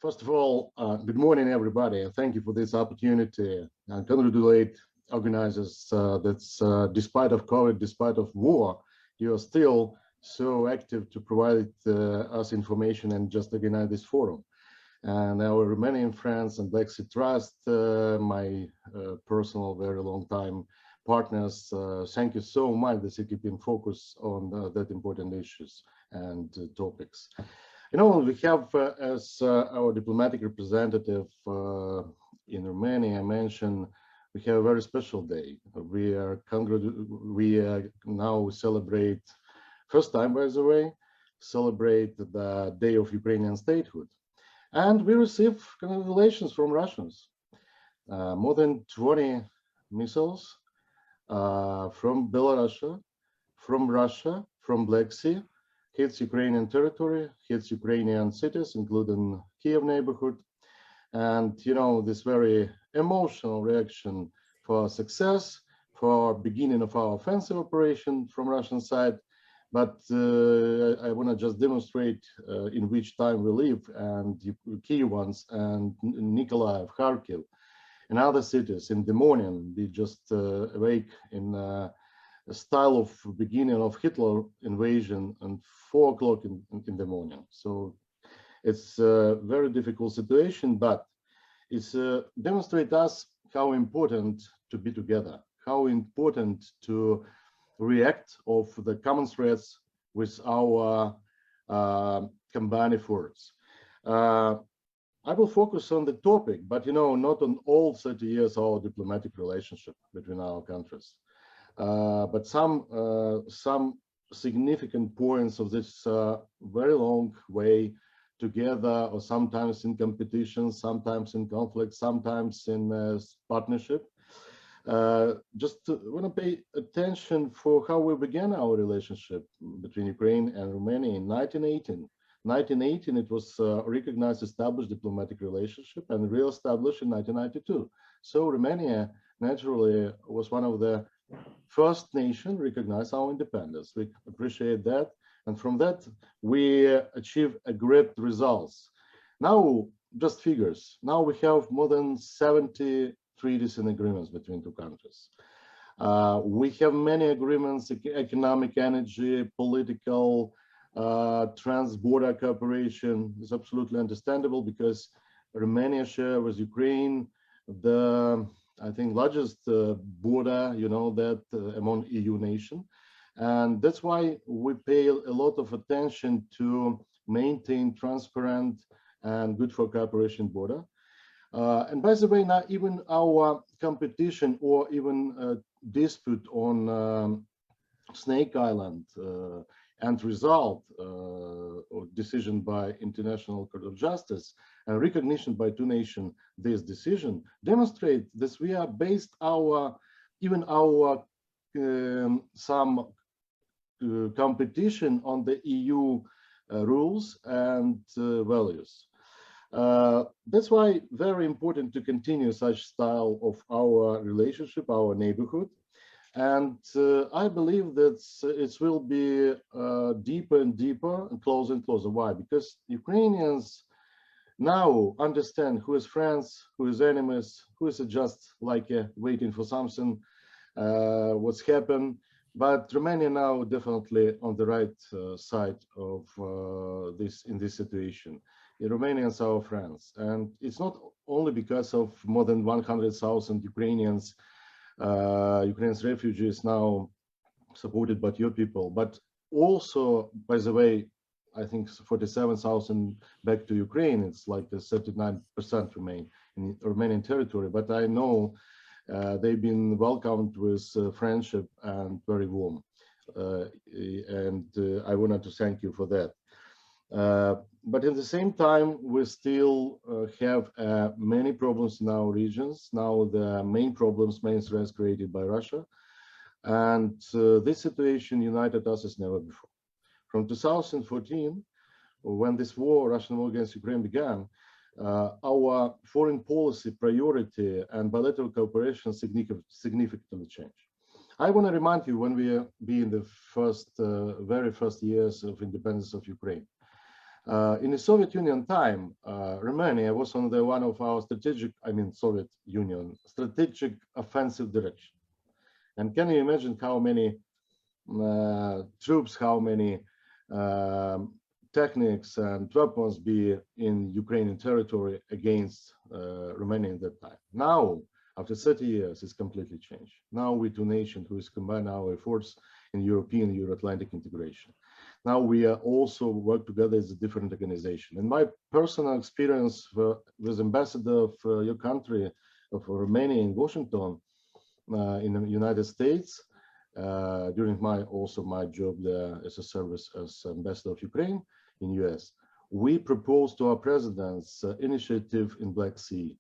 First of all, good morning, everybody. Thank you for this opportunity. I congratulate organizers that despite of COVID, despite of war, you are still so active to provide us information and just organize this forum. And our Romanian friends and Black Sea Trust, my personal very long time partners, thank you so much that you keep in focus on that important issues and topics. You know, we have as our diplomatic representative in Romania, I mentioned, we have a very special day. We now celebrate, first time by the way, celebrate the Day of Ukrainian Statehood. And we receive congratulations from Russians. More than 20 missiles from Belarus, from Russia, from Black Sea, hits Ukrainian territory, hits Ukrainian cities, including Kiev neighborhood. And, you know, this very emotional reaction for success, for beginning of our offensive operation from Russian side. But I want to just demonstrate in which time we live, and key ones, and Nikolaev, Kharkiv, and other cities. In the morning, we just awake in a style of beginning of Hitler invasion and 4 o'clock in the morning. So it's a very difficult situation, but it's demonstrate us how important to be together, how important to react of the common threats with our combined efforts. I will focus on the topic, but you know, not on all 30 years of our diplomatic relationship between our countries. But some significant points of this very long way together, or sometimes in competition, sometimes in conflict, sometimes in partnership. Just want to pay attention for how we began our relationship between Ukraine and Romania in 1918. 1918, it was recognized, established diplomatic relationship, and re-established in 1992. So Romania naturally was one of the first nation recognize our independence. We appreciate that, and from that we achieve a great results. Now, just figures. Now we have more than 70 treaties and agreements between two countries. We have many agreements, economic, energy, political, trans-border cooperation is absolutely understandable because Romania shares with Ukraine the, I think, largest border, you know, that among EU nations. And that's why we pay a lot of attention to maintain transparent and good for cooperation border. And by the way, now even our competition or even dispute on Snake Island and result or decision by International Court of Justice and recognition by two nations, this decision demonstrate that we are based our some competition on the EU rules and values. That's why very important to continue such style of our relationship, our neighborhood. And I believe that it will be deeper and deeper and closer. Why? Because Ukrainians now understand who is friends, who is enemies, who is just like waiting for something, what's happened. But Romania now definitely on the right side of in this situation. The Romanians are our friends, and it's not only because of more than 100,000 Ukrainians refugees now supported by your people, but also, by the way, I think 47,000 back to Ukraine. It's like 39% remain in Romanian territory, but I know they've been welcomed with friendship and very warm. And I wanted to thank you for that. But at the same time, we still have many problems in our regions. Now the main threats created by Russia. And this situation united us as never before. From 2014, when this war, Russian war against Ukraine began, our foreign policy priority and bilateral cooperation significantly changed. I want to remind you when we be in the very first years of independence of Ukraine. In the Soviet Union time, Romania was on the one of our strategic, Soviet Union, strategic offensive direction. And can you imagine how many troops, how many techniques and weapons be in Ukrainian territory against Romania at that time? Now, after 30 years, it's completely changed. Now we're two nations who is combine our efforts in European, Euro-Atlantic integration. Now we are also work together as a different organization. And my personal experience with ambassador of your country, of Romania in Washington, in the United States, during my job there as a service as ambassador of Ukraine in US, we proposed to our president's initiative in Black Sea,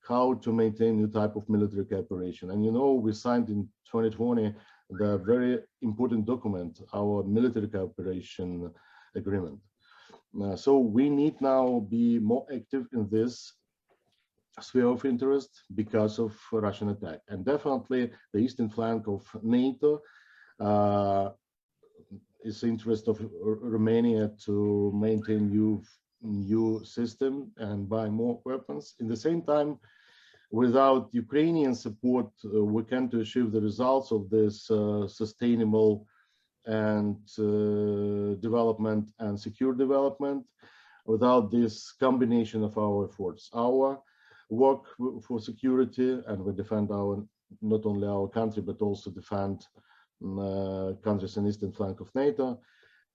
how to maintain new type of military cooperation. And we signed in 2020 the very important document, our military cooperation agreement. So we need now be more active in this sphere of interest because of Russian attack. And definitely the eastern flank of NATO is the interest of Romania to maintain new system and buy more weapons. In the same time, without Ukrainian support, we can't achieve the results of this sustainable and development and secure development without this combination of our efforts. Our work for security, and we defend not only our country, but also defend countries in eastern flank of NATO.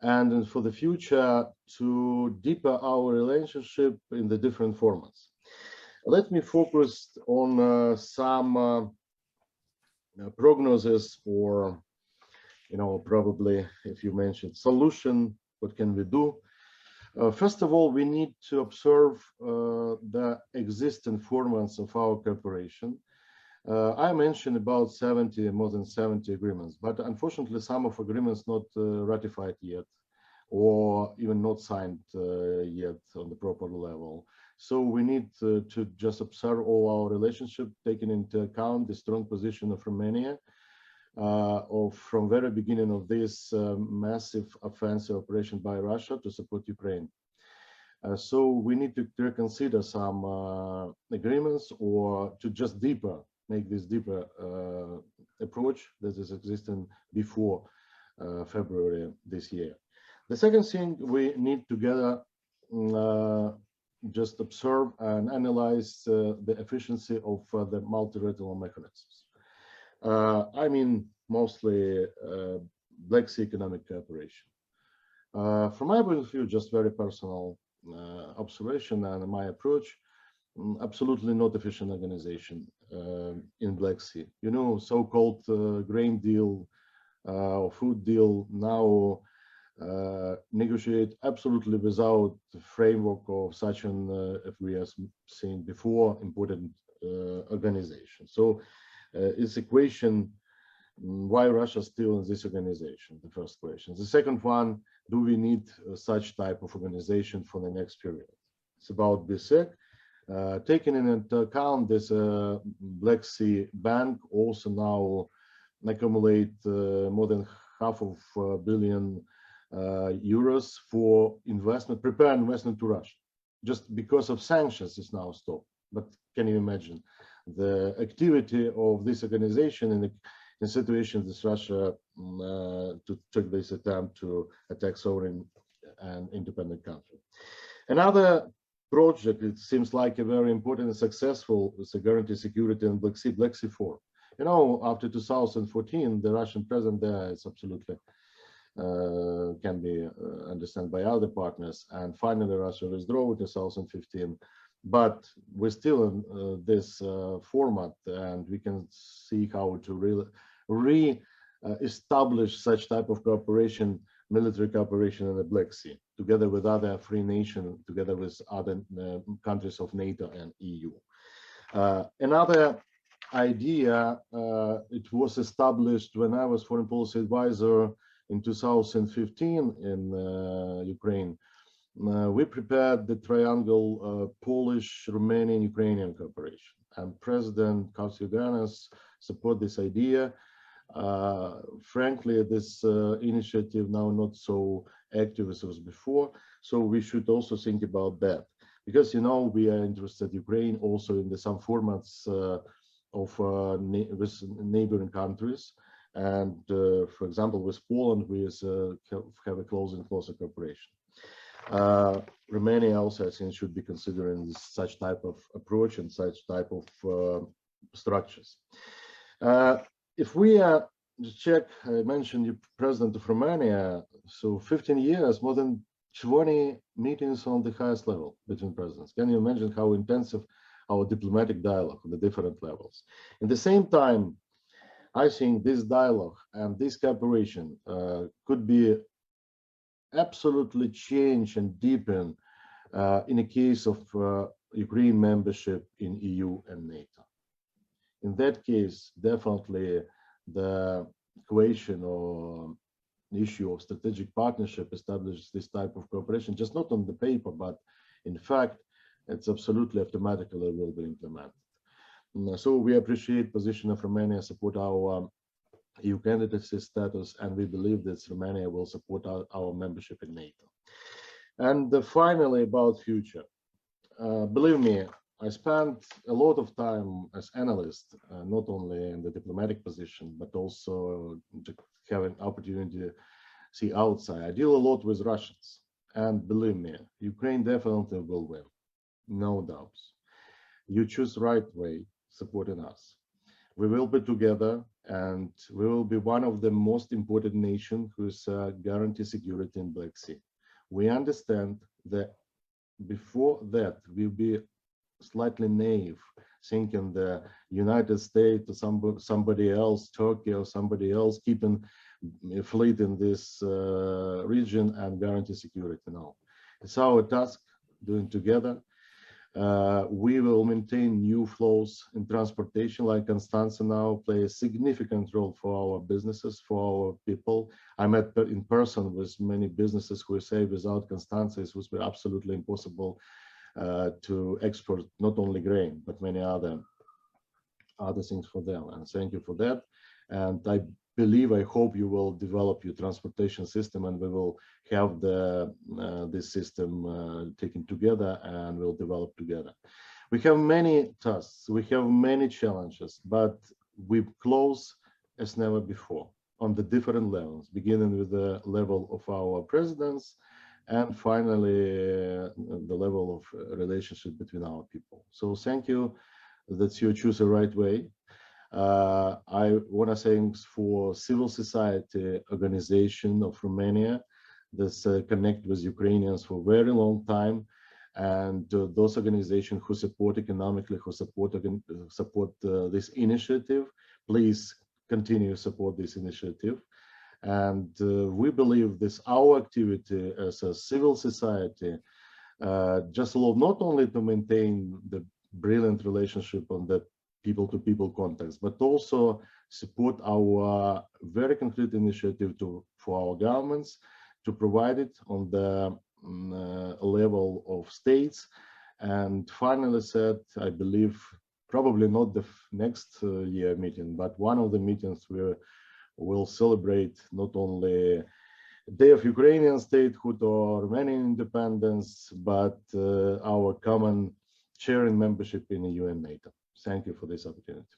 And for the future, to deepen our relationship in the different formats. Let me focus on some prognosis or, probably if you mentioned solution, what can we do? First of all, we need to observe the existing formats of our cooperation. I mentioned about more than 70 agreements, but unfortunately some of agreements not ratified yet or even not signed yet on the proper level. So we need to just observe all our relationship, taking into account the strong position of Romania from very beginning of this massive offensive operation by Russia to support Ukraine. So we need to reconsider some agreements or to just make this deeper approach that is existing before February this year. The second thing we need together just observe and analyze the efficiency of the multilateral mechanisms. Mostly Black Sea economic cooperation. From my point of view, just very personal observation and my approach, absolutely not efficient organization in Black Sea. So-called grain deal or food deal now negotiate absolutely without the framework of such an, if we have seen before, important organization. So it's a question why Russia still in this organization, the first question. The second one, do we need such type of organization for the next period? It's about BSEC. Taking into account this Black Sea Bank also now accumulate more than $500 million euros for investment, prepare investment to Russia. Just because of sanctions is now stopped. But can you imagine the activity of this organization in a situation that Russia to take this attempt to attack sovereign and independent country. Another project, it seems like a very important and successful, is a guarantee security in Black Sea Forum. After 2014, the Russian president there is absolutely can be understood by other partners, and finally Russia withdrew in 2015. But we're still in this format, and we can see how to re-establish such type of cooperation, military cooperation in the Black Sea, together with other free nations, together with other countries of NATO and EU. Another idea, it was established when I was foreign policy advisor in 2015 in Ukraine. We prepared the triangle Polish, Romanian, Ukrainian cooperation, and President Kausyanis support this idea. Frankly, this initiative now not so active as it was before, so we should also think about that. Because, you know, we are interested Ukraine also in some formats with neighboring countries. And for example, with Poland, we have a closer cooperation. Romania also, I think, should be considering such type of approach and such type of structures. If we check, I mentioned the president of Romania, so 15 years, more than 20 meetings on the highest level between presidents. Can you imagine how intensive our diplomatic dialogue on the different levels? In the same time, I think this dialogue and this cooperation could be absolutely change and deepen in the case of Ukraine membership in EU and NATO. In that case, definitely the question or issue of strategic partnership establishes this type of cooperation, just not on the paper, but in fact, it's absolutely automatically will be implemented. So we appreciate position of Romania, support our EU candidacy status, and we believe that Romania will support our membership in NATO. And finally, about future. Believe me, I spent a lot of time as analyst, not only in the diplomatic position, but also to have an opportunity to see outside. I deal a lot with Russians, and believe me, Ukraine definitely will win, no doubts. You choose the right way, supporting us. We will be together, and we will be one of the most important nations who's guarantee security in Black Sea. We understand that before that we'll be slightly naive, thinking the United States or somebody else, Turkey or somebody else, keeping a fleet in this region and guarantee security. No, it's our task doing together. We will maintain new flows in transportation, like Constanza now play a significant role for our businesses, for our people. I met in person with many businesses who say without Constanza it would be absolutely impossible to export not only grain, but many other things for them. And thank you for that. And I believe, I hope you will develop your transportation system, and we will have this system taken together and we'll develop together. We have many tasks, we have many challenges, but we're close as never before on the different levels, beginning with the level of our presidents, and finally the level of relationship between our people. So thank you that you choose the right way. I want to thank for civil society organization of Romania that's connect with Ukrainians for a very long time, and those organizations who support economically, who support this initiative, please continue to support this initiative. And we believe this our activity as a civil society just allow not only to maintain the brilliant relationship on that people-to-people contacts, but also support our very concrete initiative for our governments to provide it on the level of states. And finally said, I believe, probably not the next year meeting, but one of the meetings where we'll celebrate not only Day of Ukrainian statehood or Romanian independence, but our common sharing membership in the EU and NATO. Thank you for this opportunity.